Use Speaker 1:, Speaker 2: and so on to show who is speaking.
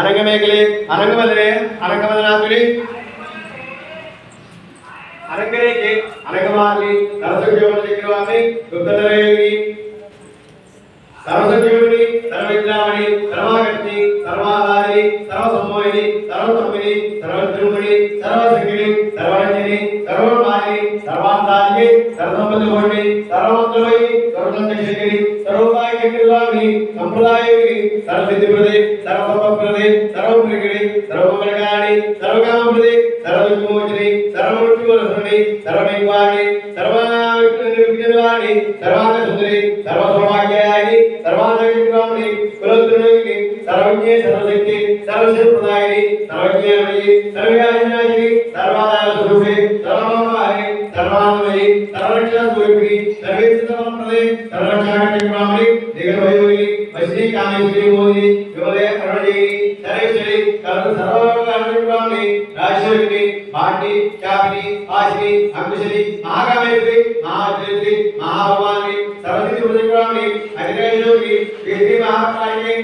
Speaker 1: अनंगमेगले अनंगमदने अनंगमदनाथुनि अनंगरेके अनंगमाली सरस्वतीवरदिक्कुवामि गुप्तधरेयि सरस्वतीवरदि सर्वविद्यामणि सर्वागति सर्वाधारि सर्वसम्मोहिनि सर्वसम्मिनि सर्वद्रुमणि सर्वसंगिनि सर्वरंजनि सर्वमानि सर्वांतानि सर्वसंपदोहिनि सर्वमंगलमयि सर्वसंतशेखरि सर्वभाग्यकृवामि संप्रदायिनि सर्वसिद्धिप्रदे सर्वसंपत्प्रदे सर्वप्रियगिरि सर्वमंगलकारि सर्वकामप्रदे सर्वविमोचने सर्वमृत्युवरसने सर्वमेवानि सर्वाविघ्ननिवारणि सर्वांगसुन्दरि सर्वसौभाग्यानि सर्वानंदकृवामि कुलद्रुमणि सर्वज्ञे सर्वशक्ति सर्वसिद्धिप्रदायिनि सर्वज्ञामयि सर्वव्याधिनाशिनि सर्वाधारस्वरूपे सर्वमंगलमयि सर्वानंदमयि सर्वरक्षणस्वरूपिणि सर्वेश्वरप्रदे सर्वरक्षणकृवामि दिगंबरयोगिनि वैष्णवी कामेश्वरी मोहिनी विमलय करुणजयिनि सर्वेश्वरी करुण सर्वकारणकृवामि राजेश्वरी भाटी चापिनी आशिनी अंकुशरी महाकामेश्वरी महात्रिश्री महाभवानी सरस्वती कृवामि अधिराजयोगी वेदी महाकालिनी